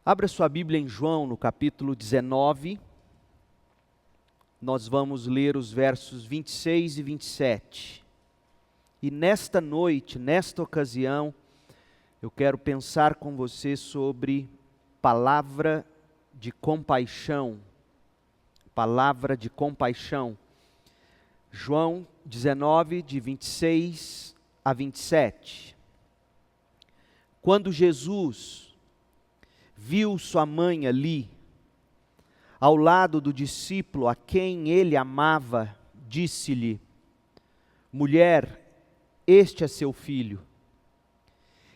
Abra sua Bíblia em João, no capítulo 19. Nós vamos ler os versos 26 e 27. E nesta noite, nesta ocasião, eu quero pensar com você sobre palavra de compaixão. Palavra de compaixão. João 19, de 26 a 27. Quando Jesus viu sua mãe ali, ao lado do discípulo a quem ele amava, disse-lhe: mulher, este é seu filho.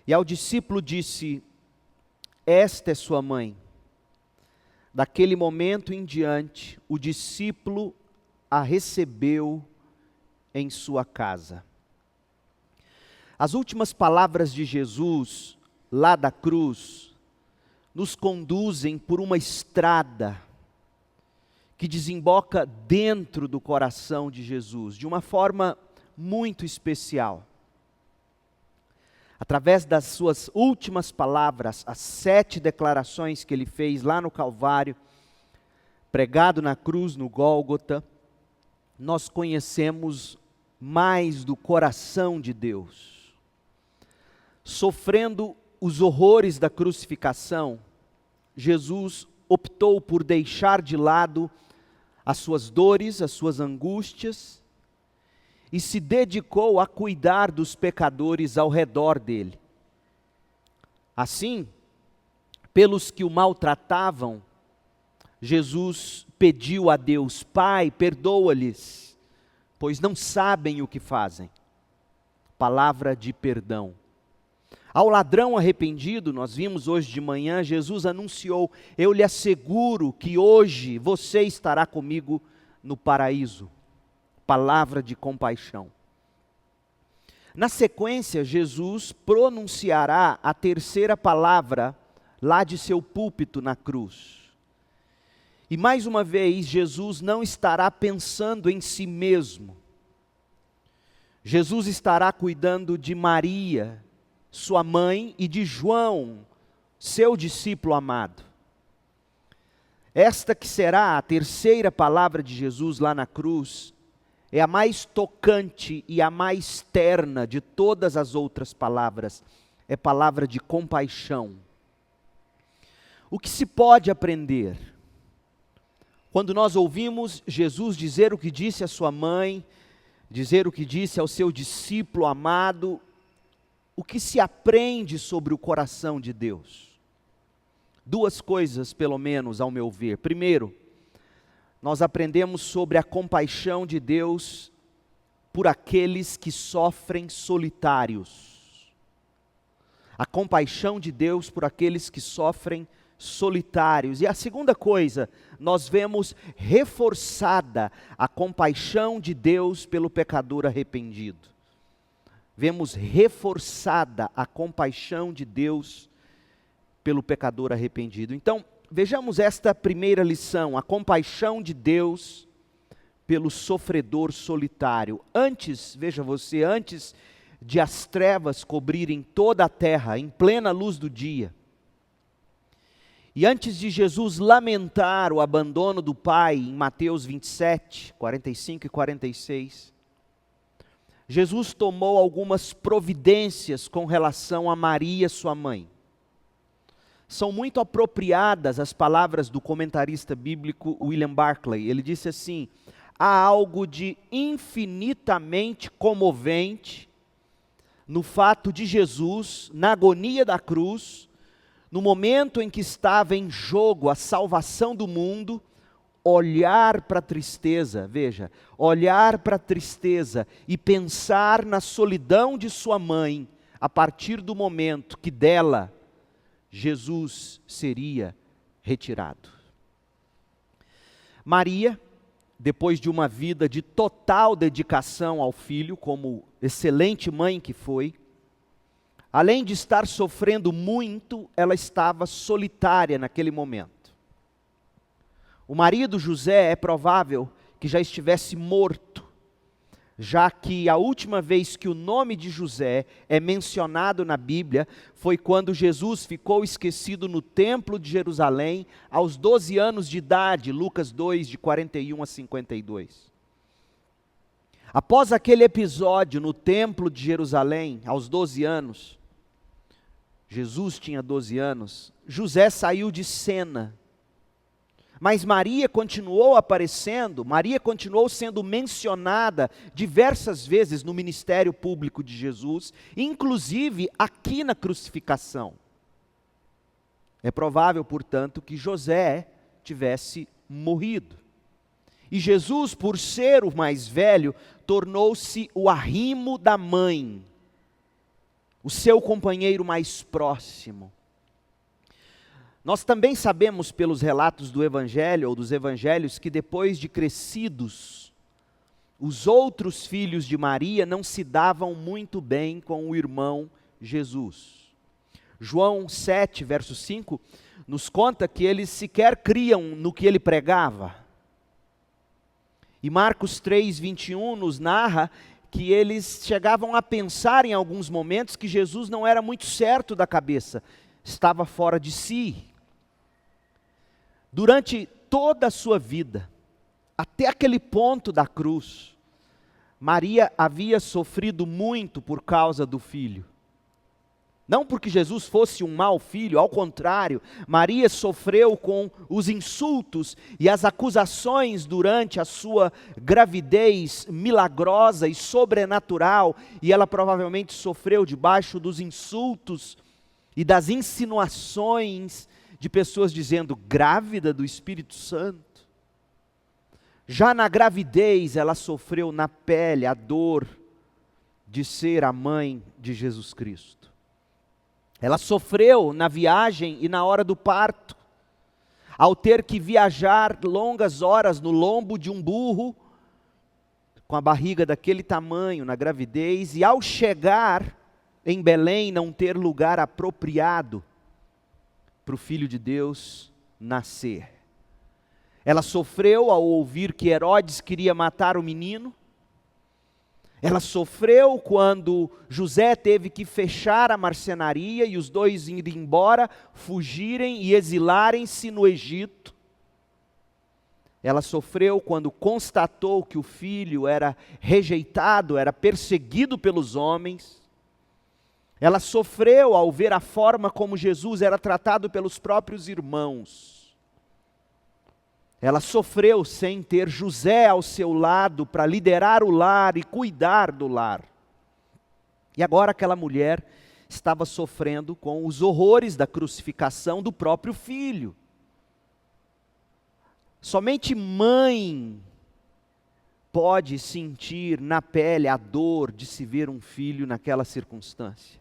E ao discípulo disse: esta é sua mãe. Daquele momento em diante, o discípulo a recebeu em sua casa. As últimas palavras de Jesus, lá da cruz, nos conduzem por uma estrada que desemboca dentro do coração de Jesus, de uma forma muito especial. Através das suas últimas palavras, as 7 declarações que ele fez lá no Calvário, pregado na cruz, no Gólgota, nós conhecemos mais do coração de Deus. Sofrendo os horrores da crucificação, Jesus optou por deixar de lado as suas dores, as suas angústias, e se dedicou a cuidar dos pecadores ao redor dele. Assim, pelos que o maltratavam, Jesus pediu a Deus: Pai, perdoa-lhes, pois não sabem o que fazem. Palavra de perdão. Ao ladrão arrependido, nós vimos hoje de manhã, Jesus anunciou: eu lhe asseguro que hoje você estará comigo no paraíso. Palavra de compaixão. Na sequência, Jesus pronunciará a terceira palavra lá de seu púlpito na cruz. E mais uma vez, Jesus não estará pensando em si mesmo. Jesus estará cuidando de Maria, sua mãe, e de João, seu discípulo amado. Esta que será a terceira palavra de Jesus lá na cruz, é a mais tocante e a mais terna de todas as outras palavras. É palavra de compaixão. O que se pode aprender? Quando nós ouvimos Jesus dizer o que disse à sua mãe, dizer o que disse ao seu discípulo amado, o que se aprende sobre o coração de Deus? 2 coisas, pelo menos, ao meu ver. Primeiro, nós aprendemos sobre a compaixão de Deus por aqueles que sofrem solitários. A compaixão de Deus por aqueles que sofrem solitários. E a segunda coisa, nós vemos reforçada a compaixão de Deus pelo pecador arrependido. Vemos reforçada a compaixão de Deus pelo pecador arrependido. Então, vejamos esta primeira lição, a compaixão de Deus pelo sofredor solitário. Antes, veja você, antes de as trevas cobrirem toda a terra, em plena luz do dia, e antes de Jesus lamentar o abandono do Pai, em Mateus 27, 45 e 46, Jesus tomou algumas providências com relação a Maria, sua mãe. São muito apropriadas as palavras do comentarista bíblico William Barclay. Ele disse assim: há algo de infinitamente comovente no fato de Jesus, na agonia da cruz, no momento em que estava em jogo a salvação do mundo, olhar para a tristeza, veja, olhar para a tristeza e pensar na solidão de sua mãe, a partir do momento que dela Jesus seria retirado. Maria, depois de uma vida de total dedicação ao filho, como excelente mãe que foi, além de estar sofrendo muito, ela estava solitária naquele momento. O marido José é provável que já estivesse morto, já que a última vez que o nome de José é mencionado na Bíblia foi quando Jesus ficou esquecido no templo de Jerusalém aos 12 anos de idade, Lucas 2, de 41 a 52. Após aquele episódio no templo de Jerusalém, aos 12 anos, Jesus tinha 12 anos, José saiu de cena. Mas Maria continuou aparecendo, Maria continuou sendo mencionada diversas vezes no ministério público de Jesus, inclusive aqui na crucificação. É provável, portanto, que José tivesse morrido. E Jesus, por ser o mais velho, tornou-se o arrimo da mãe, o seu companheiro mais próximo. Nós também sabemos pelos relatos do Evangelho ou dos Evangelhos que depois de crescidos, os outros filhos de Maria não se davam muito bem com o irmão Jesus. João 7, verso 5, nos conta que eles sequer criam no que ele pregava. E Marcos 3, 21 nos narra que eles chegavam a pensar em alguns momentos que Jesus não era muito certo da cabeça, estava fora de si. Durante toda a sua vida, até aquele ponto da cruz, Maria havia sofrido muito por causa do filho. Não porque Jesus fosse um mau filho, ao contrário, Maria sofreu com os insultos e as acusações durante a sua gravidez milagrosa e sobrenatural, e ela provavelmente sofreu debaixo dos insultos e das insinuações de pessoas dizendo, grávida do Espírito Santo. Já na gravidez, ela sofreu na pele a dor de ser a mãe de Jesus Cristo. Ela sofreu na viagem e na hora do parto, ao ter que viajar longas horas no lombo de um burro, com a barriga daquele tamanho na gravidez, e ao chegar em Belém não ter lugar apropriado para o Filho de Deus nascer. Ela sofreu ao ouvir que Herodes queria matar o menino. Ela sofreu quando José teve que fechar a marcenaria e os dois irem embora, fugirem e exilarem-se no Egito. Ela sofreu quando constatou que o filho era rejeitado, era perseguido pelos homens. Ela sofreu ao ver a forma como Jesus era tratado pelos próprios irmãos. Ela sofreu sem ter José ao seu lado para liderar o lar e cuidar do lar. E agora aquela mulher estava sofrendo com os horrores da crucificação do próprio filho. Somente mãe pode sentir na pele a dor de se ver um filho naquela circunstância.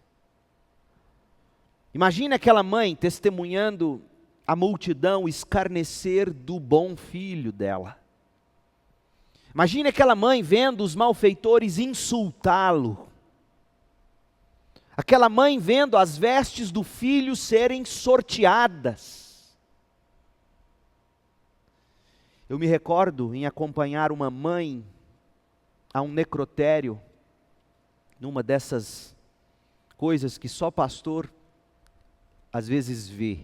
Imagine aquela mãe testemunhando a multidão escarnecer do bom filho dela. Imagine aquela mãe vendo os malfeitores insultá-lo. Aquela mãe vendo as vestes do filho serem sorteadas. Eu me recordo em acompanhar uma mãe a um necrotério, numa dessas coisas que só pastor às vezes vê.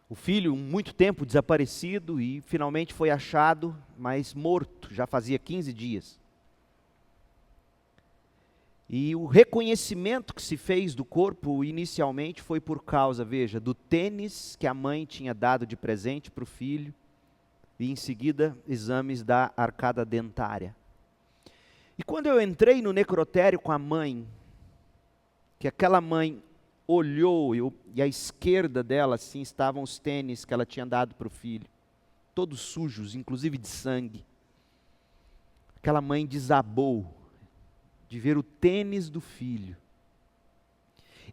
O filho, muito tempo desaparecido e finalmente foi achado, mas morto, já fazia 15 dias. E o reconhecimento que se fez do corpo inicialmente foi por causa, veja, do tênis que a mãe tinha dado de presente para o filho, e em seguida exames da arcada dentária. E quando eu entrei no necrotério com a mãe, que aquela mãe olhou e à esquerda dela assim estavam os tênis que ela tinha dado para o filho, todos sujos, inclusive de sangue. Aquela mãe desabou de ver o tênis do filho.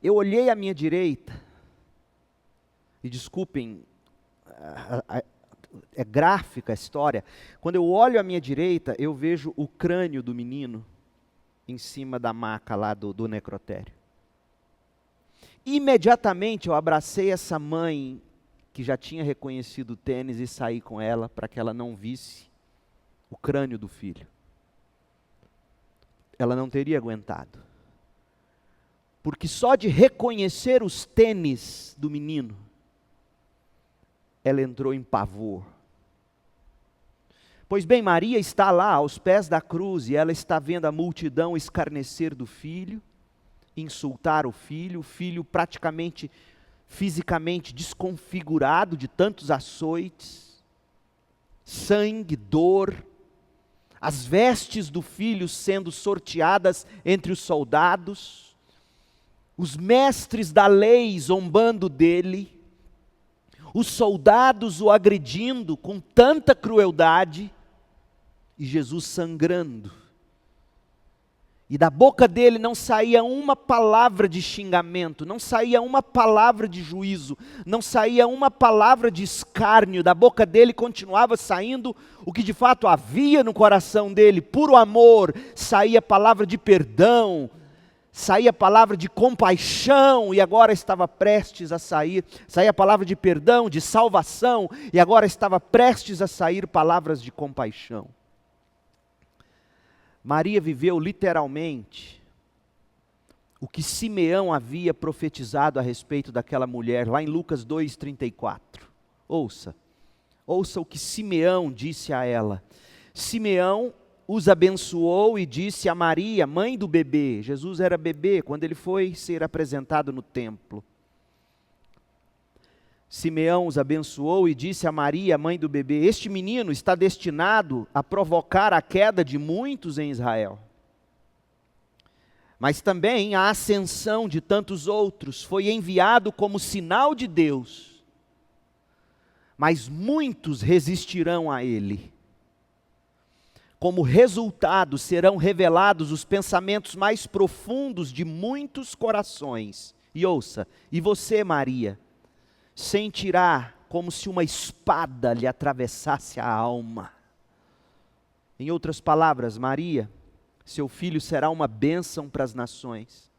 Eu olhei à minha direita, e desculpem, é gráfica a história. Quando eu olho à minha direita, eu vejo o crânio do menino em cima da maca lá do necrotério. Imediatamente eu abracei essa mãe que já tinha reconhecido o tênis e saí com ela para que ela não visse o crânio do filho. ela não teria aguentado. Porque só de reconhecer os tênis do menino, ela entrou em pavor. Pois bem, Maria está lá aos pés da cruz e ela está vendo a multidão escarnecer do filho, insultar o filho praticamente, fisicamente desconfigurado de tantos açoites, sangue, dor, as vestes do filho sendo sorteadas entre os soldados, os mestres da lei zombando dele, os soldados o agredindo com tanta crueldade, e Jesus sangrando. E da boca dele não saía uma palavra de xingamento, não saía uma palavra de juízo, não saía uma palavra de escárnio, da boca dele continuava saindo o que de fato havia no coração dele, puro amor, saía palavra de perdão, saía palavra de compaixão, e agora estava prestes a sair, saía palavra de perdão, de salvação, e agora estava prestes a sair palavras de compaixão. Maria viveu literalmente o que Simeão havia profetizado a respeito daquela mulher, lá em Lucas 2,34. Ouça o que Simeão disse a ela. Simeão os abençoou e disse a Maria, mãe do bebê. Jesus era bebê quando ele foi ser apresentado no templo. Simeão os abençoou e disse a Maria, mãe do bebê, este menino está destinado a provocar a queda de muitos em Israel, mas também a ascensão de tantos outros. Foi enviado como sinal de Deus, mas muitos resistirão a ele. Como resultado serão revelados os pensamentos mais profundos de muitos corações. E ouça, e você, Maria, sentirá como se uma espada lhe atravessasse a alma. Em outras palavras, Maria, seu filho será uma bênção para as nações,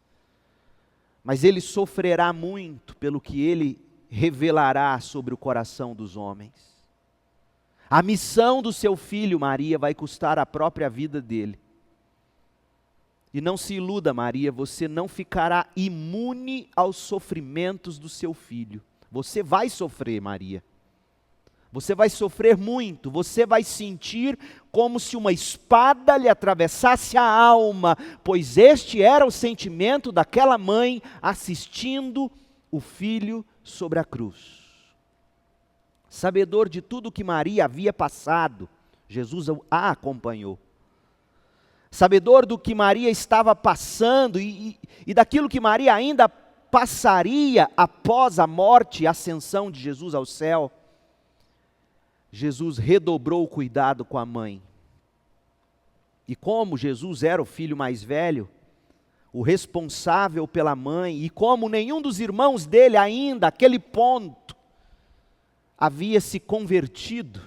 mas ele sofrerá muito pelo que ele revelará sobre o coração dos homens. A missão do seu filho, Maria, vai custar a própria vida dele. E não se iluda, Maria, você não ficará imune aos sofrimentos do seu filho. Você vai sofrer, Maria. Você vai sofrer muito. Você vai sentir como se uma espada lhe atravessasse a alma, pois este era o sentimento daquela mãe assistindo o filho sobre a cruz. Sabedor de tudo que Maria havia passado, Jesus a acompanhou. Sabedor do que Maria estava passando e daquilo que Maria ainda passaria após a morte e ascensão de Jesus ao céu, Jesus redobrou o cuidado com a mãe. E como Jesus era o filho mais velho, o responsável pela mãe, e como nenhum dos irmãos dele ainda, àquele ponto, havia se convertido,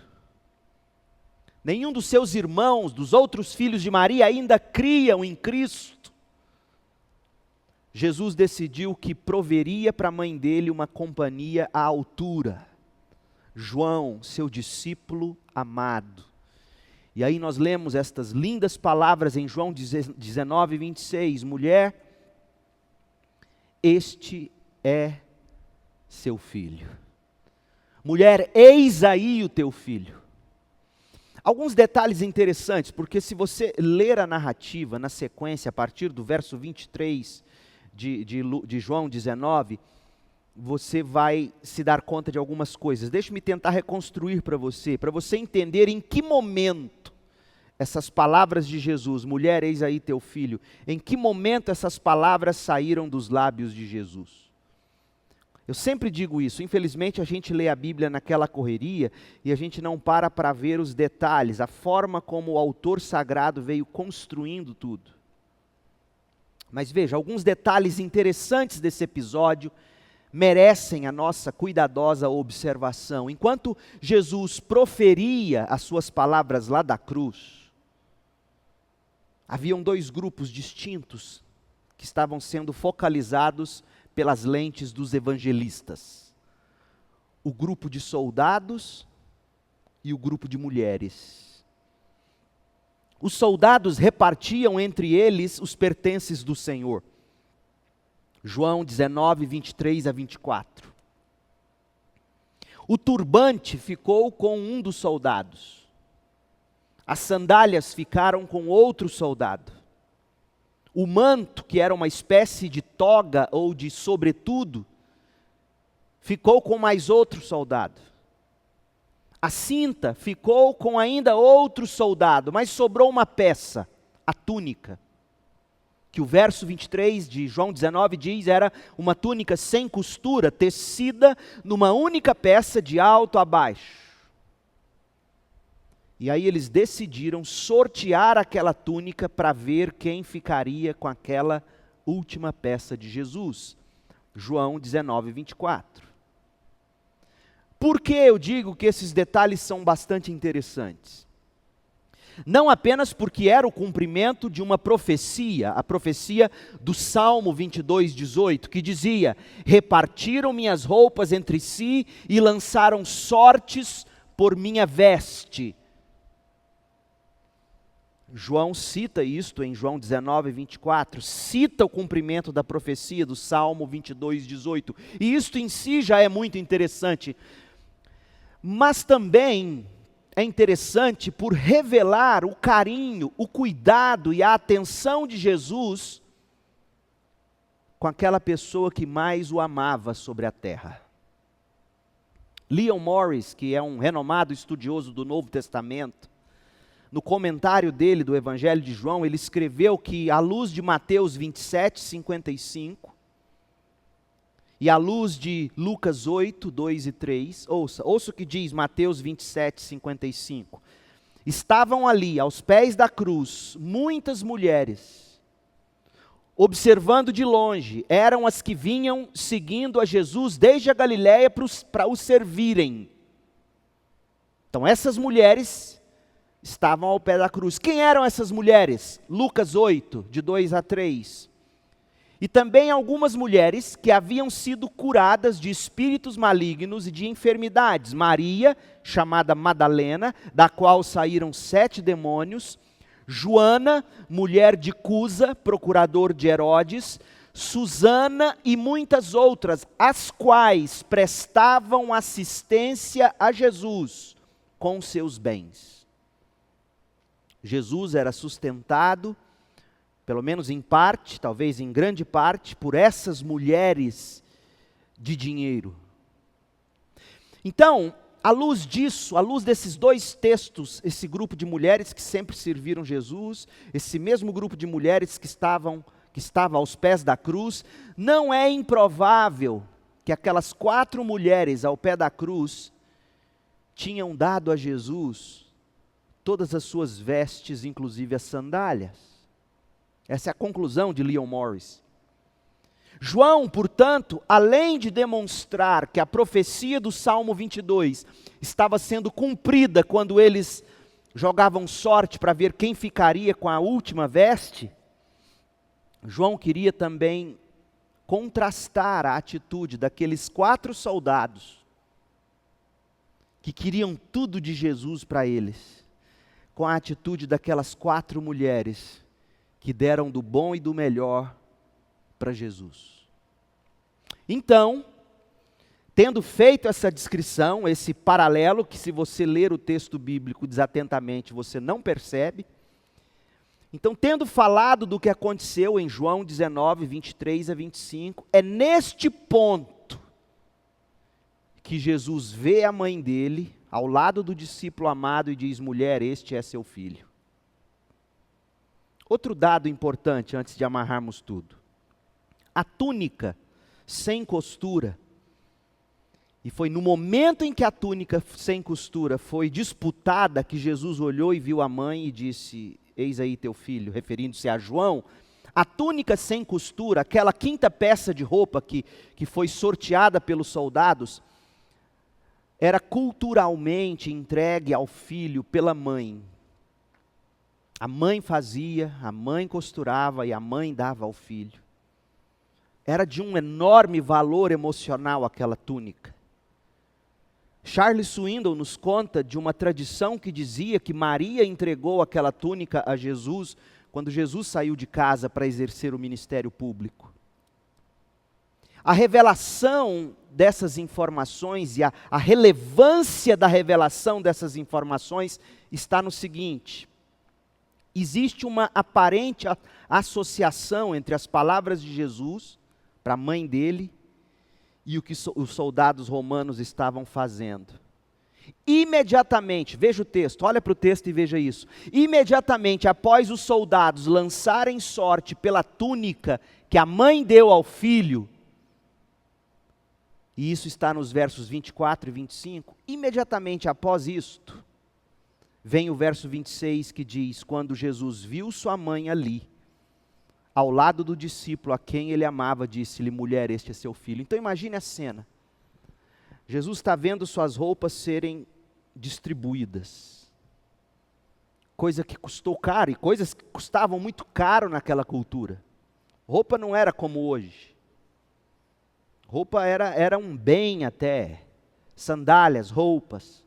nenhum dos seus irmãos, dos outros filhos de Maria, ainda criam em Cristo, Jesus decidiu que proveria para a mãe dele uma companhia à altura. João, seu discípulo amado. E aí nós lemos estas lindas palavras em João 19, 26. Mulher, este é seu filho. Mulher, eis aí o teu filho. Alguns detalhes interessantes, porque se você ler a narrativa na sequência, a partir do verso 23 de João 19, você vai se dar conta de algumas coisas. Deixe-me tentar reconstruir para você entender em que momento essas palavras de Jesus, mulher, eis aí teu filho, em que momento essas palavras saíram dos lábios de Jesus. Eu sempre digo isso, infelizmente a gente lê a Bíblia naquela correria e a gente não para ver os detalhes, a forma como o autor sagrado veio construindo tudo. Mas veja, alguns detalhes interessantes desse episódio merecem a nossa cuidadosa observação. Enquanto Jesus proferia as suas palavras lá da cruz, haviam dois grupos distintos que estavam sendo focalizados pelas lentes dos evangelistas. O grupo de soldados e o grupo de mulheres. os soldados repartiam entre eles os pertences do Senhor. João 19, 23 a 24. O turbante ficou com um dos soldados. As sandálias ficaram com outro soldado. O manto, que era uma espécie de toga ou de sobretudo, ficou com mais outro soldado. A cinta ficou com ainda outro soldado, mas sobrou uma peça, a túnica, que o verso 23 de João 19 diz era uma túnica sem costura, tecida numa única peça de alto a baixo. E aí eles decidiram sortear aquela túnica para ver quem ficaria com aquela última peça de Jesus. João 19, 24. Por que eu digo que esses detalhes são bastante interessantes? Não apenas porque era o cumprimento de uma profecia, a profecia do Salmo 22, 18, que dizia: repartiram minhas roupas entre si e lançaram sortes por minha veste. João cita isto em João 19, 24, cita o cumprimento da profecia do Salmo 22, 18, e isto em si já é muito interessante, mas também é interessante por revelar o carinho, o cuidado e a atenção de Jesus com aquela pessoa que mais o amava sobre a terra. Leon Morris, que é um renomado estudioso do Novo Testamento, no comentário dele do Evangelho de João, ele escreveu que à luz de Mateus 27, 55, e à luz de Lucas 8, 2 e 3, ouça o que diz Mateus 27, 55. Estavam ali, aos pés da cruz, muitas mulheres, observando de longe, eram as que vinham seguindo a Jesus desde a Galiléia para o servirem. Então essas mulheres estavam ao pé da cruz. Quem eram essas mulheres? Lucas 8, de 2 a 3. E também algumas mulheres que haviam sido curadas de espíritos malignos e de enfermidades. Maria, chamada Madalena, da qual saíram 7 demônios. Joana, mulher de Cusa, procurador de Herodes. Susana e muitas outras, as quais prestavam assistência a Jesus com seus bens. Jesus era sustentado, pelo menos em parte, talvez em grande parte, por essas mulheres de dinheiro. Então, à luz disso, à luz desses dois textos, esse grupo de mulheres que sempre serviram Jesus, esse mesmo grupo de mulheres que estava aos pés da cruz, não é improvável que aquelas 4 mulheres ao pé da cruz tinham dado a Jesus todas as suas vestes, inclusive as sandálias. Essa é a conclusão de Leon Morris. João, portanto, além de demonstrar que a profecia do Salmo 22 estava sendo cumprida quando eles jogavam sorte para ver quem ficaria com a última veste, João queria também contrastar a atitude daqueles 4 soldados que queriam tudo de Jesus para eles, com a atitude daquelas 4 mulheres que deram do bom e do melhor para Jesus. Então, tendo feito essa descrição, esse paralelo, que se você ler o texto bíblico desatentamente, você não percebe. Então, tendo falado do que aconteceu em João 19, 23 a 25, é neste ponto que Jesus vê a mãe dele ao lado do discípulo amado e diz: mulher, este é seu filho. Outro dado importante antes de amarrarmos tudo. A túnica sem costura, e foi no momento em que a túnica sem costura foi disputada que Jesus olhou e viu a mãe e disse: eis aí teu filho, referindo-se a João. A túnica sem costura, aquela 5ª peça de roupa que foi sorteada pelos soldados, era culturalmente entregue ao filho pela mãe. A mãe fazia, a mãe costurava e a mãe dava ao filho. Era de um enorme valor emocional aquela túnica. Charles Swindoll nos conta de uma tradição que dizia que Maria entregou aquela túnica a Jesus quando Jesus saiu de casa para exercer o ministério público. A revelação dessas informações e a relevância da revelação dessas informações está no seguinte: existe uma aparente associação entre as palavras de Jesus para a mãe dele e o que os soldados romanos estavam fazendo. Imediatamente, veja o texto, olha para o texto e veja isso. Imediatamente após os soldados lançarem sorte pela túnica que a mãe deu ao filho, e isso está nos versos 24 e 25, imediatamente após isto, vem o verso 26 que diz: quando Jesus viu sua mãe ali, ao lado do discípulo a quem ele amava, disse-lhe: mulher, este é seu filho. Então imagine a cena. Jesus está vendo suas roupas serem distribuídas. Coisa que custou caro, e coisas que custavam muito caro naquela cultura. Roupa não era como hoje. Roupa era um bem até. Sandálias, roupas.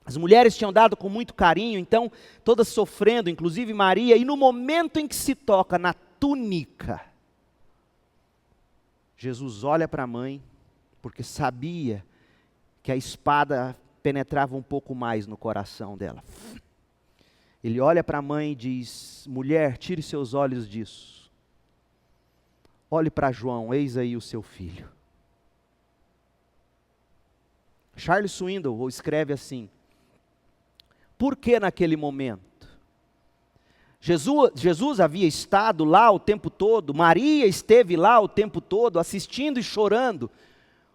As mulheres tinham dado com muito carinho, então todas sofrendo, inclusive Maria, e no momento em que se toca na túnica, Jesus olha para a mãe, porque sabia que a espada penetrava um pouco mais no coração dela. Ele olha para a mãe e diz: mulher, tire seus olhos disso. Olhe para João, eis aí o seu filho. Charles Swindoll escreve assim: por que naquele momento? Jesus havia estado lá o tempo todo, Maria esteve lá o tempo todo, assistindo e chorando.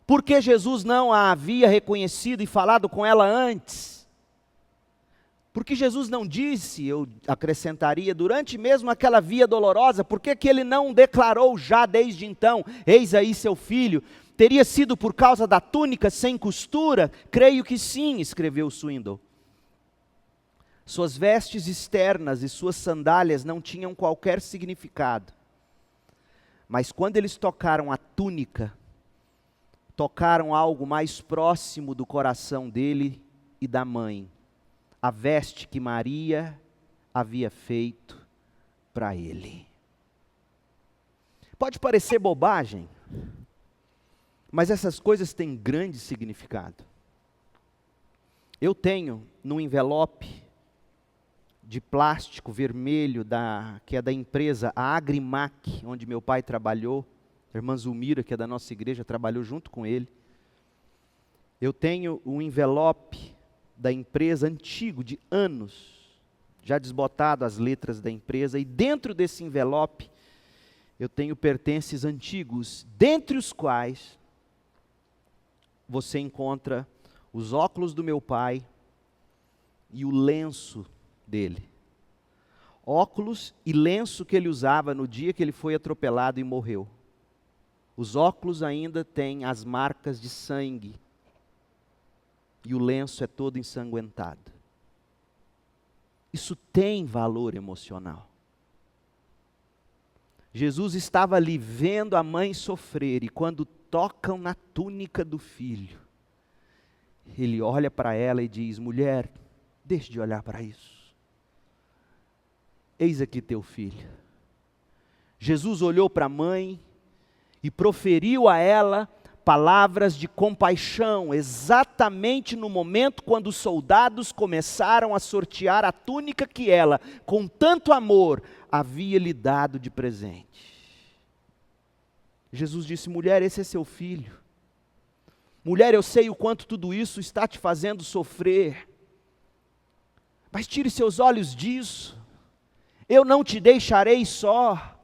Por que Jesus não a havia reconhecido e falado com ela antes? Porque Jesus não disse, eu acrescentaria, durante mesmo aquela via dolorosa, por que ele não declarou já desde então: eis aí seu filho? Teria sido por causa da túnica sem costura? Creio que sim, escreveu Swindoll. Suas vestes externas e suas sandálias não tinham qualquer significado. Mas quando eles tocaram a túnica, tocaram algo mais próximo do coração dele e da mãe. A veste que Maria havia feito para ele. Pode parecer bobagem, mas essas coisas têm grande significado. Eu tenho num envelope de plástico vermelho, que é da empresa a Agrimac, onde meu pai trabalhou, a irmã Zulmira, que é da nossa igreja, trabalhou junto com ele. Eu tenho um envelope da empresa antigo, de anos, já desbotado as letras da empresa, e dentro desse envelope eu tenho pertences antigos, dentre os quais você encontra os óculos do meu pai e o lenço dele. Óculos e lenço que ele usava no dia que ele foi atropelado e morreu. Os óculos ainda têm as marcas de sangue. E o lenço é todo ensanguentado. Isso tem valor emocional. Jesus estava ali vendo a mãe sofrer, e quando tocam na túnica do filho, ele olha para ela e diz: mulher, deixe de olhar para isso. Eis aqui teu filho. Jesus olhou para a mãe e proferiu a ela palavras de compaixão, exatamente no momento quando os soldados começaram a sortear a túnica que ela, com tanto amor, havia lhe dado de presente. Jesus disse: mulher, esse é seu filho. Mulher, eu sei o quanto tudo isso está te fazendo sofrer, mas tire seus olhos disso. Eu não te deixarei só.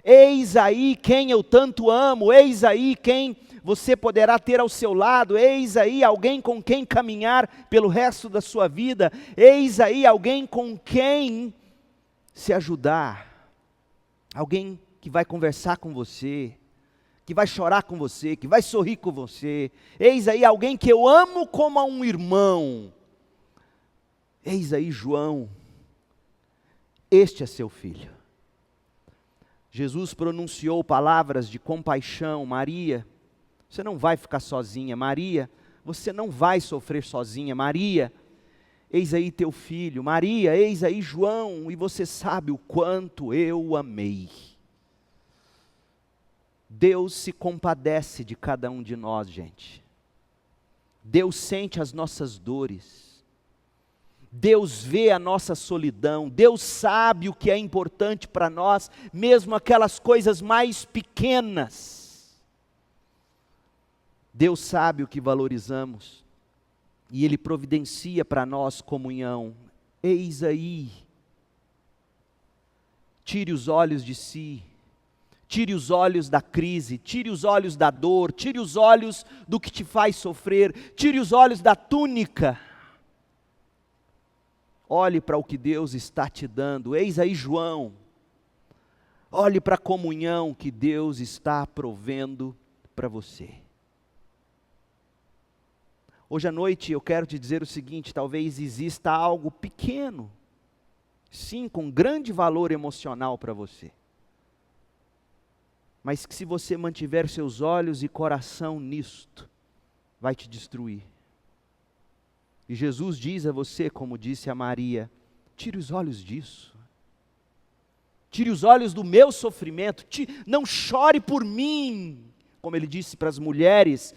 Eis aí quem eu tanto amo, eis aí quem você poderá ter ao seu lado, eis aí alguém com quem caminhar pelo resto da sua vida, eis aí alguém com quem se ajudar, alguém que vai conversar com você, que vai chorar com você, que vai sorrir com você, eis aí alguém que eu amo como a um irmão, eis aí João, este é seu filho. Jesus pronunciou palavras de compaixão: Maria, você não vai ficar sozinha. Maria, você não vai sofrer sozinha. Maria, eis aí teu filho. Maria, eis aí João, e você sabe o quanto eu o amei. Deus se compadece de cada um de nós, gente. Deus sente as nossas dores. Deus vê a nossa solidão. Deus sabe o que é importante para nós, mesmo aquelas coisas mais pequenas. Deus sabe o que valorizamos. E Ele providencia para nós comunhão. Eis aí. Tire os olhos de si. Tire os olhos da crise, tire os olhos da dor, tire os olhos do que te faz sofrer, tire os olhos da túnica. Olhe para o que Deus está te dando. Eis aí João. Olhe para a comunhão que Deus está provendo para você. Hoje à noite eu quero te dizer o seguinte: talvez exista algo pequeno, sim, com grande valor emocional para você. Mas que se você mantiver seus olhos e coração nisto, vai te destruir. E Jesus diz a você, como disse a Maria, tire os olhos disso. Tire os olhos do meu sofrimento, não chore por mim, como ele disse para as mulheres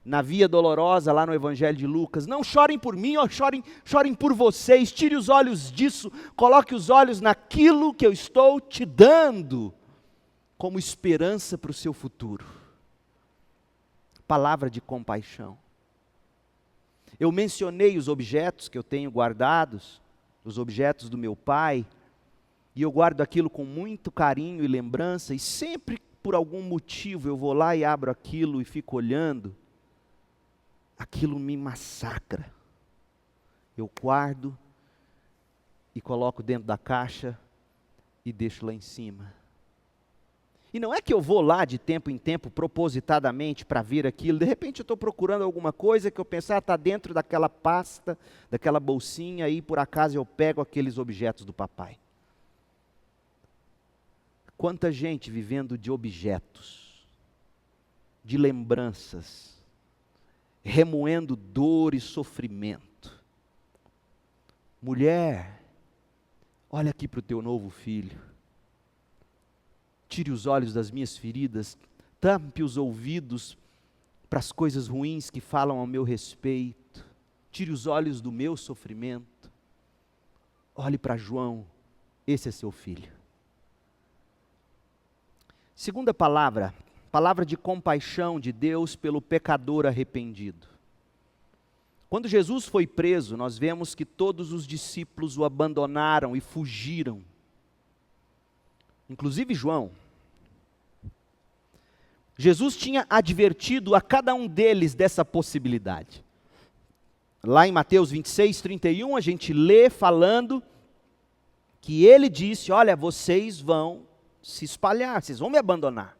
na Via Dolorosa, lá no Evangelho de Lucas. Não chorem por mim, ó, chorem por vocês. Tire os olhos disso, coloque os olhos naquilo que eu estou te dando como esperança para o seu futuro. Palavra de compaixão. Eu mencionei os objetos que eu tenho guardados, os objetos do meu pai, e eu guardo aquilo com muito carinho e lembrança, e sempre por algum motivo eu vou lá e abro aquilo e fico olhando, aquilo me massacra. Eu guardo e coloco dentro da caixa e deixo lá em cima. E não é que eu vou lá de tempo em tempo propositadamente para ver aquilo. De repente eu estou procurando alguma coisa que eu pensar está dentro daquela pasta, daquela bolsinha, e por acaso eu pego aqueles objetos do papai. Quanta gente vivendo de objetos, de lembranças, remoendo dor e sofrimento. Mulher, olha aqui para o teu novo filho. Tire os olhos das minhas feridas, tampe os ouvidos para as coisas ruins que falam ao meu respeito. Tire os olhos do meu sofrimento. Olhe para João, esse é seu filho. Segunda palavra, palavra de compaixão de Deus pelo pecador arrependido. Quando Jesus foi preso, nós vemos que todos os discípulos o abandonaram e fugiram. Inclusive João. Jesus tinha advertido a cada um deles dessa possibilidade. Lá em Mateus 26, 31, a gente lê falando que ele disse: olha, vocês vão se espalhar, vocês vão me abandonar.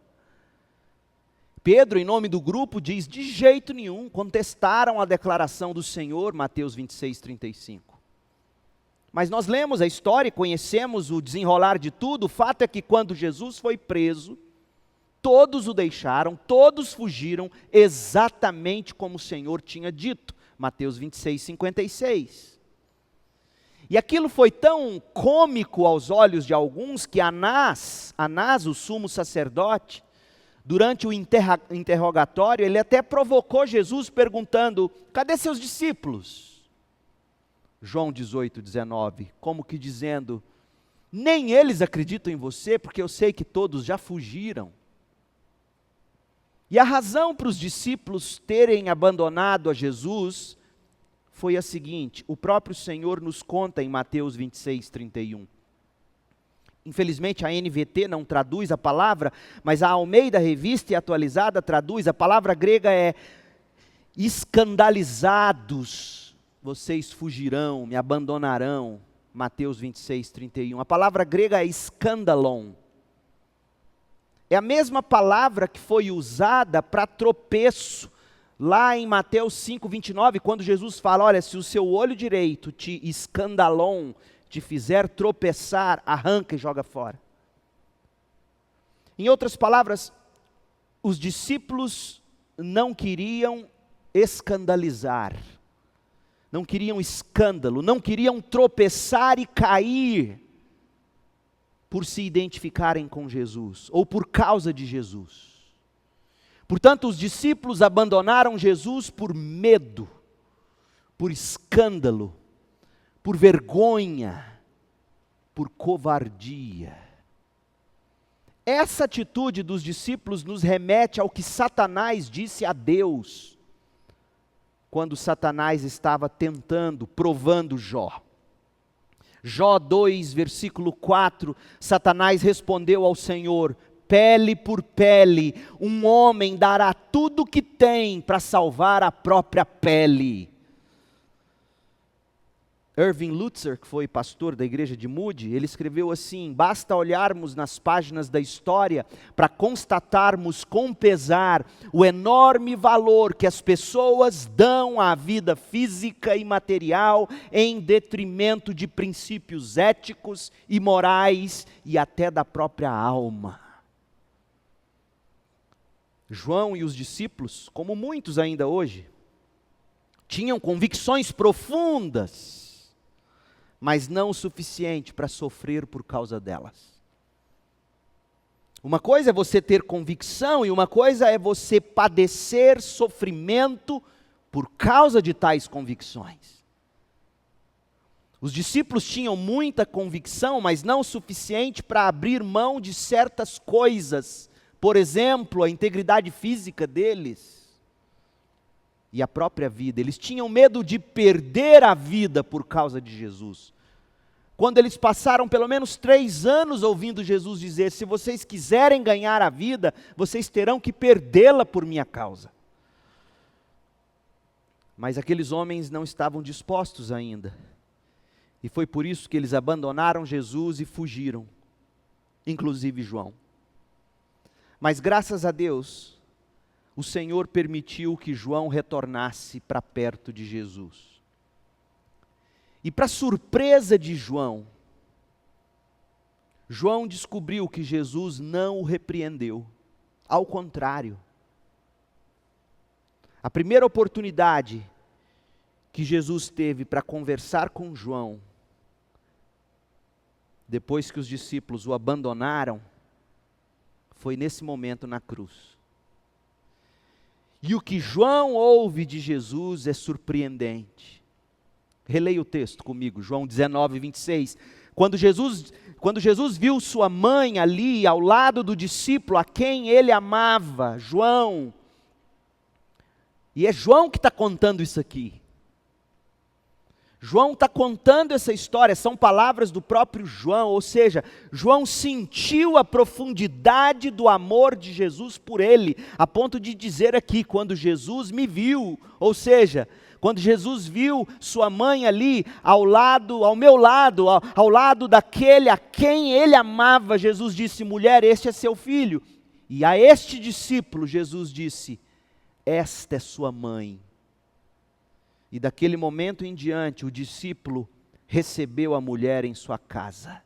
Pedro, em nome do grupo, diz: de jeito nenhum. Contestaram a declaração do Senhor, Mateus 26, 35. Mas nós lemos a história e conhecemos o desenrolar de tudo. O fato é que quando Jesus foi preso, todos o deixaram, todos fugiram, exatamente como o Senhor tinha dito. Mateus 26, 56. E aquilo foi tão cômico aos olhos de alguns que Anás, o sumo sacerdote, durante o interrogatório, ele até provocou Jesus perguntando: cadê seus discípulos? João 18, 19, como que dizendo: nem eles acreditam em você, porque eu sei que todos já fugiram. E a razão para os discípulos terem abandonado a Jesus foi a seguinte: o próprio Senhor nos conta em Mateus 26, 31. Infelizmente a NVT não traduz a palavra, mas a Almeida Revista e Atualizada traduz. A palavra grega é escandalizados. Vocês fugirão, me abandonarão. Mateus 26, 31. A palavra grega é escandalon. É a mesma palavra que foi usada para tropeço, lá em Mateus 5, 29, quando Jesus fala: olha, se o seu olho direito te escandalon, te fizer tropeçar, arranca e joga fora. Em outras palavras, os discípulos não queriam escandalizar, não queriam escândalo, não queriam tropeçar e cair por se identificarem com Jesus, ou por causa de Jesus. Portanto, os discípulos abandonaram Jesus por medo, por escândalo, por vergonha, por covardia. Essa atitude dos discípulos nos remete ao que Satanás disse a Deus, quando Satanás estava tentando, provando Jó. Jó 2, versículo 4, Satanás respondeu ao Senhor: pele por pele, um homem dará tudo o que tem para salvar a própria pele. Irving Lutzer, que foi pastor da igreja de Moody, ele escreveu assim: basta olharmos nas páginas da história para constatarmos com pesar o enorme valor que as pessoas dão à vida física e material em detrimento de princípios éticos e morais e até da própria alma. João e os discípulos, como muitos ainda hoje, tinham convicções profundas, mas não o suficiente para sofrer por causa delas. Uma coisa é você ter convicção e uma coisa é você padecer sofrimento por causa de tais convicções. Os discípulos tinham muita convicção, mas não o suficiente para abrir mão de certas coisas. Por exemplo, a integridade física deles e a própria vida. Eles tinham medo de perder a vida por causa de Jesus. Quando eles passaram pelo menos 3 anos ouvindo Jesus dizer: se vocês quiserem ganhar a vida, vocês terão que perdê-la por minha causa. Mas aqueles homens não estavam dispostos ainda. E foi por isso que eles abandonaram Jesus e fugiram, inclusive João. Mas graças a Deus, o Senhor permitiu que João retornasse para perto de Jesus. E para surpresa de João, João descobriu que Jesus não o repreendeu. Ao contrário. A primeira oportunidade que Jesus teve para conversar com João, depois que os discípulos o abandonaram, foi nesse momento na cruz. E o que João ouve de Jesus é surpreendente. Releia o texto comigo, João 19, 26. Quando Jesus viu sua mãe ali, ao lado do discípulo a quem ele amava, João, e é João que está contando isso aqui. João está contando essa história, são palavras do próprio João, ou seja, João sentiu a profundidade do amor de Jesus por ele, a ponto de dizer aqui: quando Jesus me viu, ou seja, quando Jesus viu sua mãe ali, ao meu lado, ao lado daquele a quem ele amava, Jesus disse: mulher, este é seu filho. E a este discípulo, Jesus disse: esta é sua mãe. E daquele momento em diante, o discípulo recebeu a mulher em sua casa.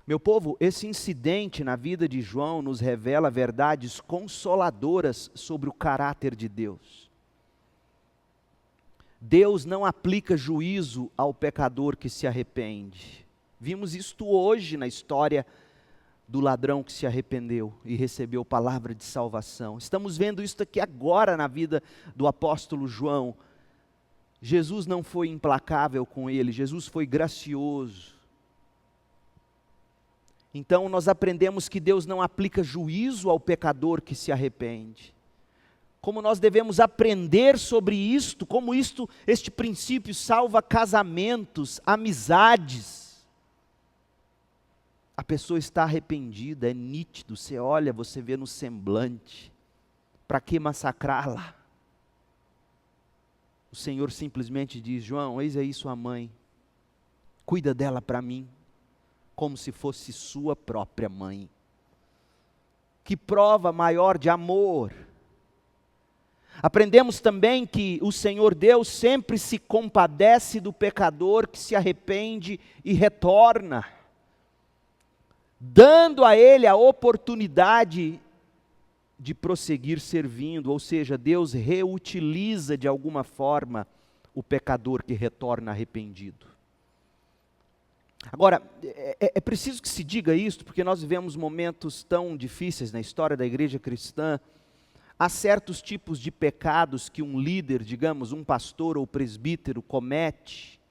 Meu povo, esse incidente na vida de João nos revela verdades consoladoras sobre o caráter de Deus. Deus não aplica juízo ao pecador que se arrepende. Vimos isto hoje na história do ladrão que se arrependeu e recebeu palavra de salvação. Estamos vendo isso aqui agora na vida do apóstolo João. Jesus não foi implacável com ele, Jesus foi gracioso. Então nós aprendemos que Deus não aplica juízo ao pecador que se arrepende. Como nós devemos aprender sobre isto, como este princípio salva casamentos, amizades. A pessoa está arrependida, é nítido, você olha, você vê no semblante. Para que massacrá-la? O Senhor simplesmente diz: João, eis aí sua mãe, cuida dela para mim, como se fosse sua própria mãe. Que prova maior de amor! Aprendemos também que o Senhor Deus sempre se compadece do pecador que se arrepende e retorna, dando a ele a oportunidade de prosseguir servindo, ou seja, Deus reutiliza de alguma forma o pecador que retorna arrependido. Agora, é preciso que se diga isto, porque nós vivemos momentos tão difíceis na história da igreja cristã. Há certos tipos de pecados que um líder, digamos, um pastor ou presbítero comete,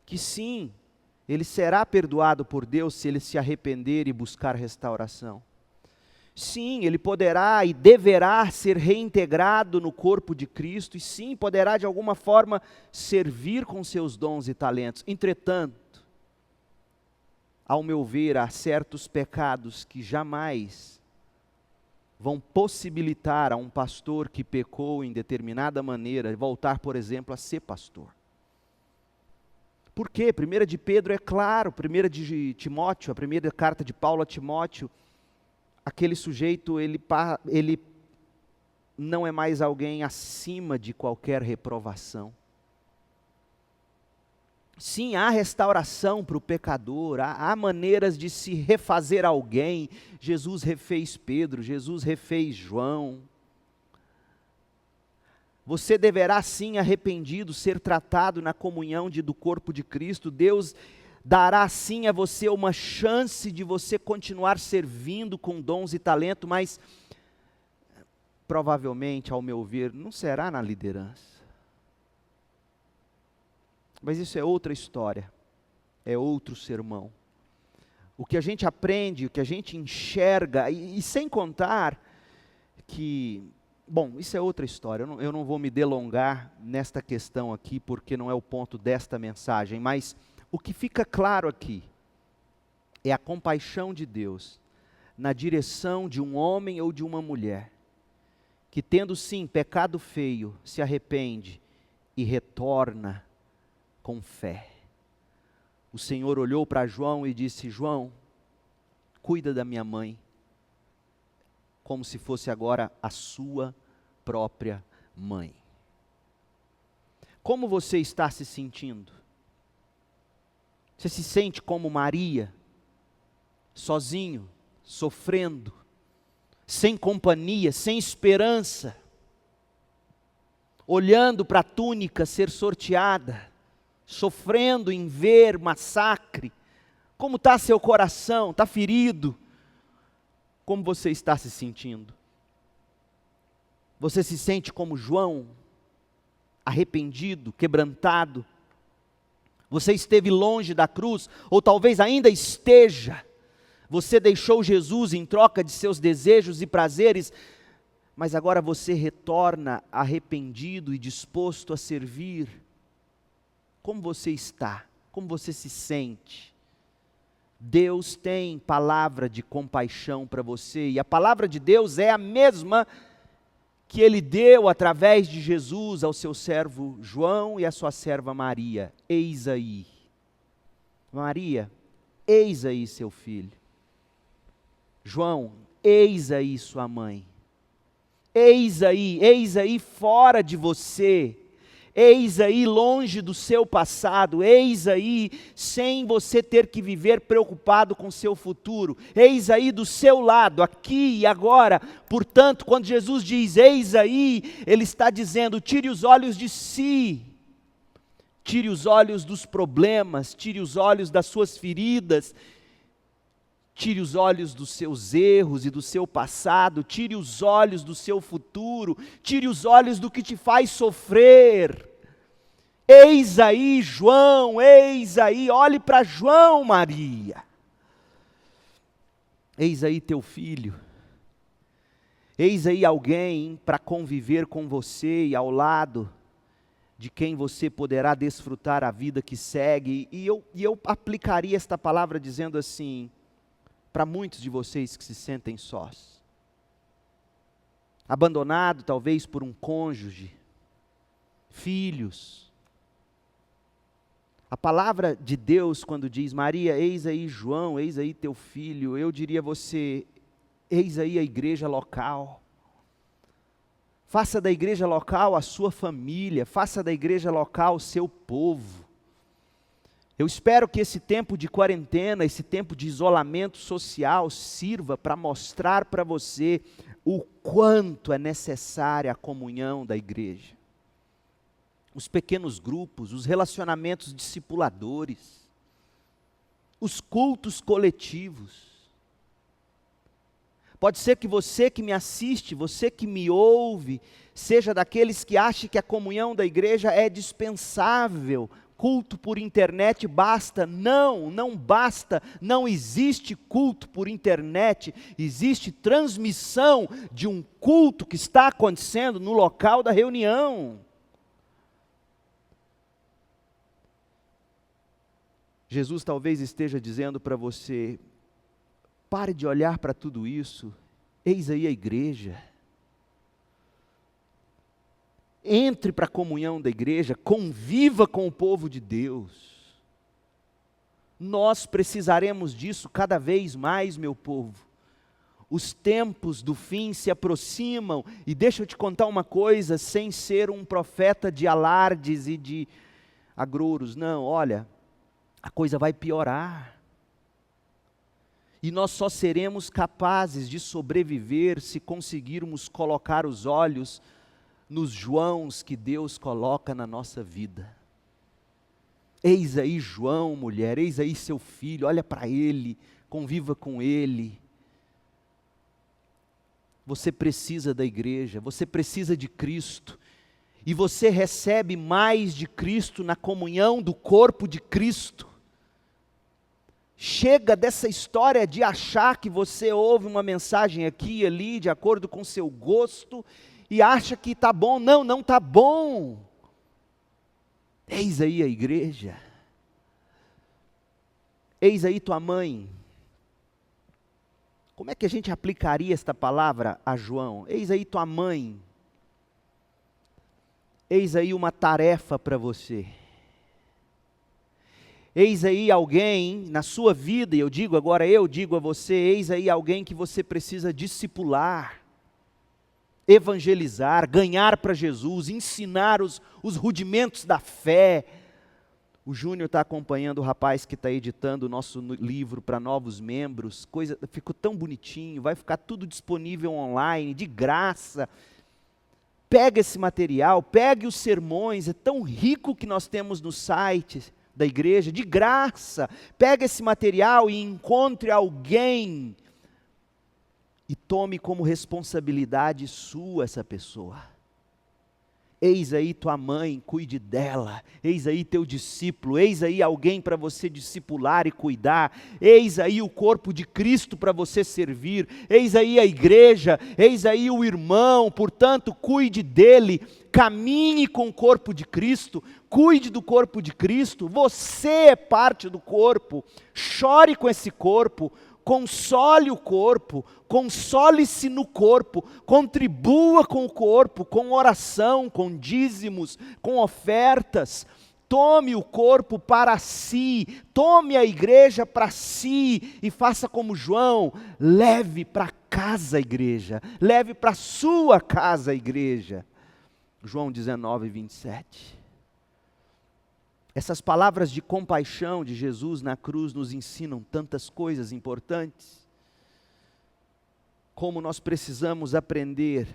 que sim, ele será perdoado por Deus se ele se arrepender e buscar restauração. Sim, ele poderá e deverá ser reintegrado no corpo de Cristo, e sim, poderá de alguma forma servir com seus dons e talentos. Entretanto, ao meu ver, há certos pecados que jamais vão possibilitar a um pastor que pecou em determinada maneira voltar, por exemplo, a ser pastor. Por quê? 1 de Pedro é claro, 1 de Timóteo, a primeira carta de Paulo a Timóteo, aquele sujeito, ele não é mais alguém acima de qualquer reprovação. Sim, há restauração para o pecador, há maneiras de se refazer alguém. Jesus refez Pedro, Jesus refez João. Você deverá sim, arrependido, ser tratado na comunhão do corpo de Cristo. Deus dará sim a você uma chance de você continuar servindo com dons e talento, mas provavelmente, ao meu ver, não será na liderança. Mas isso é outra história, é outro sermão. O que a gente aprende, o que a gente enxerga, e sem contar que, bom, isso é outra história, eu não vou me delongar nesta questão aqui, porque não é o ponto desta mensagem, mas o que fica claro aqui é a compaixão de Deus na direção de um homem ou de uma mulher, que tendo sim pecado feio, se arrepende e retorna com fé. O Senhor olhou para João e disse: João, cuida da minha mãe, como se fosse agora a sua própria mãe. Como você está se sentindo? Você se sente como Maria, sozinho, sofrendo, sem companhia, sem esperança, olhando para a túnica ser sorteada, sofrendo em ver massacre? Como está seu coração? Está ferido? Como você está se sentindo? Você se sente como João, arrependido, quebrantado? Você esteve longe da cruz, ou talvez ainda esteja. Você deixou Jesus em troca de seus desejos e prazeres, mas agora você retorna arrependido e disposto a servir. Como você está? Como você se sente? Deus tem palavra de compaixão para você, e a palavra de Deus é a mesma que Ele deu através de Jesus ao seu servo João e à sua serva Maria. Eis aí, Maria, eis aí seu filho. João, eis aí sua mãe. Eis aí fora de você. Eis aí longe do seu passado, eis aí sem você ter que viver preocupado com o seu futuro, eis aí do seu lado, aqui e agora. Portanto, quando Jesus diz eis aí, Ele está dizendo: tire os olhos de si, tire os olhos dos problemas, tire os olhos das suas feridas, tire os olhos dos seus erros e do seu passado, tire os olhos do seu futuro, tire os olhos do que te faz sofrer. Eis aí João, eis aí, olhe para João, Maria. Eis aí teu filho. Eis aí alguém para conviver com você e ao lado de quem você poderá desfrutar a vida que segue. E eu aplicaria esta palavra dizendo assim, para muitos de vocês que se sentem sós, abandonado talvez por um cônjuge, filhos. A palavra de Deus, quando diz: Maria, eis aí João, eis aí teu filho, eu diria a você: eis aí a igreja local. Faça da igreja local a sua família, faça da igreja local o seu povo. Eu espero que esse tempo de quarentena, esse tempo de isolamento social sirva para mostrar para você o quanto é necessária a comunhão da igreja. Os pequenos grupos, os relacionamentos discipuladores, os cultos coletivos. Pode ser que você que me assiste, você que me ouve, seja daqueles que acham que a comunhão da igreja é dispensável. Culto por internet basta. Não, não basta. Não existe culto por internet. Existe transmissão de um culto que está acontecendo no local da reunião. Jesus talvez esteja dizendo para você: pare de olhar para tudo isso, eis aí a igreja. Entre para a comunhão da igreja, conviva com o povo de Deus. Nós precisaremos disso cada vez mais, meu povo. Os tempos do fim se aproximam, e deixa eu te contar uma coisa, sem ser um profeta de alardes e de agrouros, não, olha, a coisa vai piorar. E nós só seremos capazes de sobreviver se conseguirmos colocar os olhos nos Joãos que Deus coloca na nossa vida. Eis aí João, mulher, eis aí seu filho, olha para ele, conviva com ele. Você precisa da igreja, você precisa de Cristo, e você recebe mais de Cristo na comunhão do corpo de Cristo. Chega dessa história de achar que você ouve uma mensagem aqui e ali, de acordo com seu gosto, e acha que está bom. Não, não está bom. Eis aí a igreja. Eis aí tua mãe. Como é que a gente aplicaria esta palavra a João? Eis aí tua mãe. Eis aí uma tarefa para você. Eis aí alguém na sua vida, e eu digo a você, eis aí alguém que você precisa discipular, evangelizar, ganhar para Jesus, ensinar os rudimentos da fé. O Júnior está acompanhando o rapaz que está editando o nosso livro para novos membros, ficou tão bonitinho, vai ficar tudo disponível online, de graça. Pega esse material, pegue os sermões, é tão rico que nós temos no site da igreja, de graça. Pega esse material e encontre alguém e tome como responsabilidade sua essa pessoa. Eis aí tua mãe, cuide dela. Eis aí teu discípulo, eis aí alguém para você discipular e cuidar. Eis aí o corpo de Cristo para você servir. Eis aí a igreja, eis aí o irmão, portanto, cuide dele. Caminhe com o corpo de Cristo, cuide do corpo de Cristo. Você é parte do corpo. Chore com esse corpo. Console o corpo, console-se no corpo, contribua com o corpo, com oração, com dízimos, com ofertas. Tome o corpo para si, tome a igreja para si e faça como João, leve para casa a igreja, leve para sua casa a igreja. João 19, 27. Essas palavras de compaixão de Jesus na cruz nos ensinam tantas coisas importantes. Como nós precisamos aprender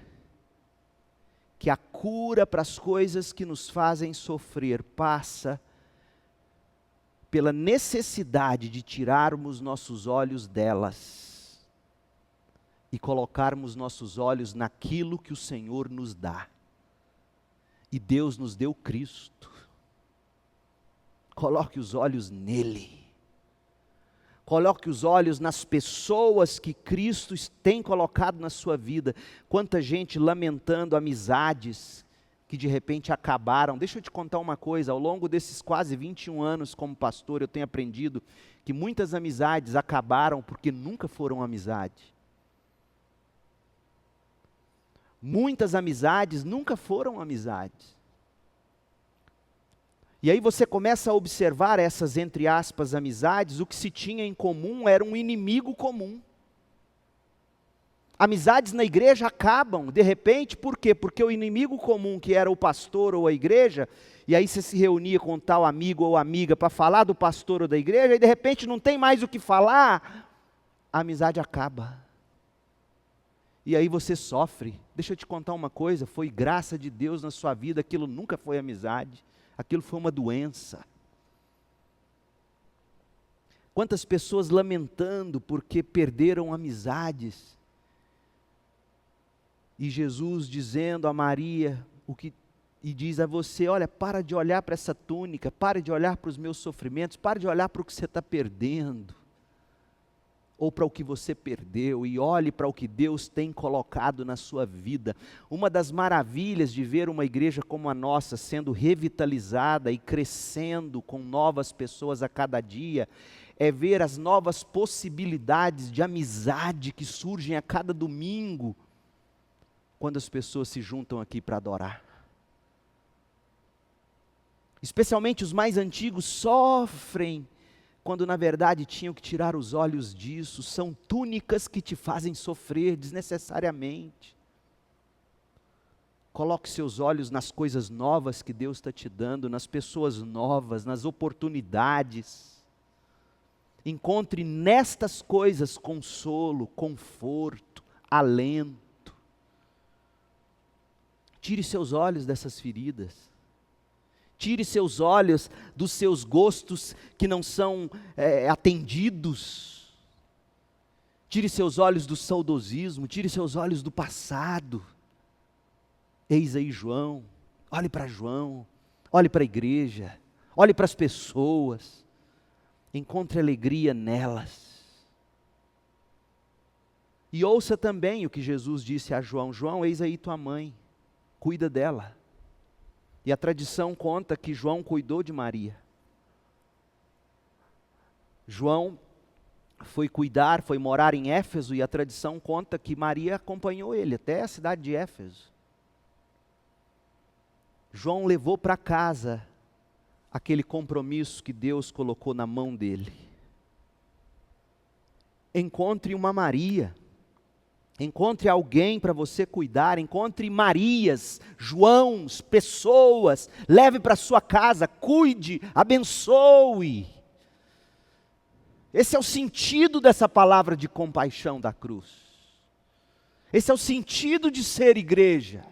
que a cura para as coisas que nos fazem sofrer passa pela necessidade de tirarmos nossos olhos delas e colocarmos nossos olhos naquilo que o Senhor nos dá. E Deus nos deu Cristo. Coloque os olhos nele. Coloque os olhos nas pessoas que Cristo tem colocado na sua vida. Quanta gente lamentando amizades que de repente acabaram. Deixa eu te contar uma coisa, ao longo desses quase 21 anos como pastor, eu tenho aprendido que muitas amizades acabaram porque nunca foram amizade. Muitas amizades nunca foram amizades. E aí você começa a observar essas, entre aspas, amizades, o que se tinha em comum era um inimigo comum. Amizades na igreja acabam, de repente, por quê? Porque o inimigo comum, que era o pastor ou a igreja, e aí você se reunia com tal amigo ou amiga para falar do pastor ou da igreja, e de repente não tem mais o que falar, a amizade acaba. E aí você sofre. Deixa eu te contar uma coisa, foi graça de Deus na sua vida, aquilo nunca foi amizade, aquilo foi uma doença. Quantas pessoas lamentando porque perderam amizades, e Jesus dizendo a Maria, e diz a você, olha, para de olhar para essa túnica, para de olhar para os meus sofrimentos, para de olhar para o que você está perdendo, ou para o que você perdeu, e olhe para o que Deus tem colocado na sua vida. Uma das maravilhas de ver uma igreja como a nossa, sendo revitalizada e crescendo com novas pessoas a cada dia, é ver as novas possibilidades de amizade que surgem a cada domingo, quando as pessoas se juntam aqui para adorar. Especialmente os mais antigos sofrem, quando na verdade tinham que tirar os olhos disso. São túnicas que te fazem sofrer desnecessariamente. Coloque seus olhos nas coisas novas que Deus está te dando, nas pessoas novas, nas oportunidades. Encontre nestas coisas consolo, conforto, alento. Tire seus olhos dessas feridas. Tire seus olhos dos seus gostos que não são atendidos. Tire seus olhos do saudosismo, tire seus olhos do passado. Eis aí João, olhe para João, olhe para a igreja, olhe para as pessoas, encontre alegria nelas. E ouça também o que Jesus disse a João: João, eis aí tua mãe, cuida dela. E a tradição conta que João cuidou de Maria. João foi morar em Éfeso, e a tradição conta que Maria acompanhou ele até a cidade de Éfeso. João levou para casa aquele compromisso que Deus colocou na mão dele. Encontre uma Maria. Encontre alguém para você cuidar, encontre Marias, Joãos, pessoas, leve para sua casa, cuide, abençoe. Esse é o sentido dessa palavra de compaixão da cruz. Esse é o sentido de ser igreja.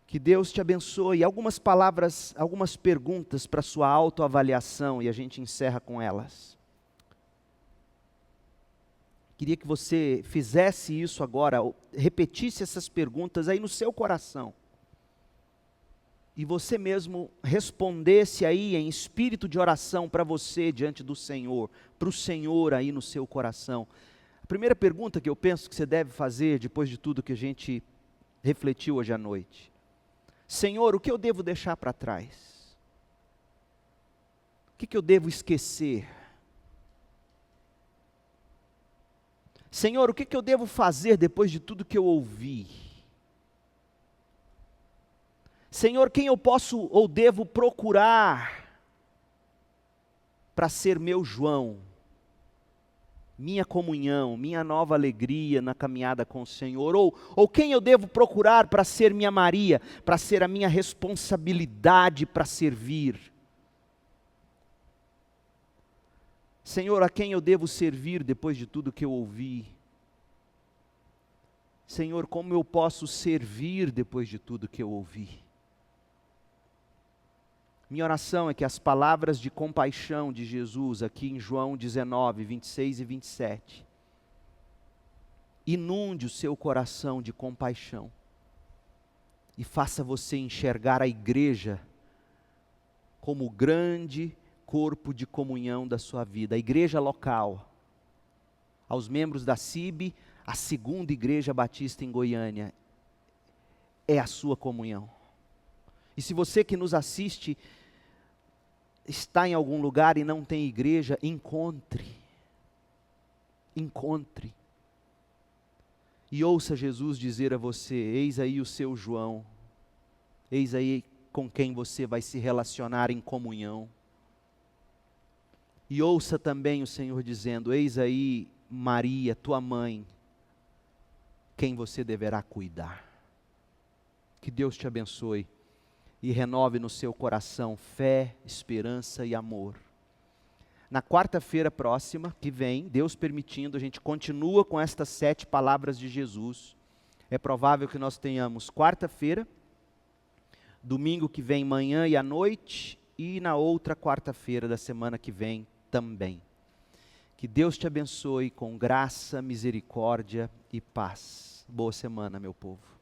Que Deus te abençoe. Algumas palavras, algumas perguntas para sua autoavaliação, e a gente encerra com elas. Queria que você fizesse isso agora, repetisse essas perguntas aí no seu coração. E você mesmo respondesse aí em espírito de oração para você diante do Senhor, para o Senhor aí no seu coração. A primeira pergunta que eu penso que você deve fazer, depois de tudo que a gente refletiu hoje à noite: Senhor, o que eu devo deixar para trás? O que eu devo esquecer? Senhor, o que eu devo fazer depois de tudo que eu ouvi? Senhor, quem eu posso ou devo procurar para ser meu João, minha comunhão, minha nova alegria na caminhada com o Senhor? Ou quem eu devo procurar para ser minha Maria, para ser a minha responsabilidade para servir? Senhor, a quem eu devo servir depois de tudo que eu ouvi? Senhor, como eu posso servir depois de tudo que eu ouvi? Minha oração é que as palavras de compaixão de Jesus, aqui em João 19, 26 e 27, inunde o seu coração de compaixão e faça você enxergar a igreja como o grande corpo de comunhão da sua vida, a igreja local, aos membros da CIB, a segunda igreja batista em Goiânia, é a sua comunhão. E se você que nos assiste está em algum lugar e não tem igreja, encontre. E ouça Jesus dizer a você: eis aí o seu João, eis aí com quem você vai se relacionar em comunhão. E ouça também o Senhor dizendo: eis aí Maria, tua mãe, quem você deverá cuidar. Que Deus te abençoe e renove no seu coração fé, esperança e amor. Na quarta-feira próxima, que vem, Deus permitindo, a gente continua com estas 7 palavras de Jesus. É provável que nós tenhamos quarta-feira, domingo que vem, manhã e à noite, e na outra quarta-feira da semana que vem também. Que Deus te abençoe com graça, misericórdia e paz. Boa semana, meu povo.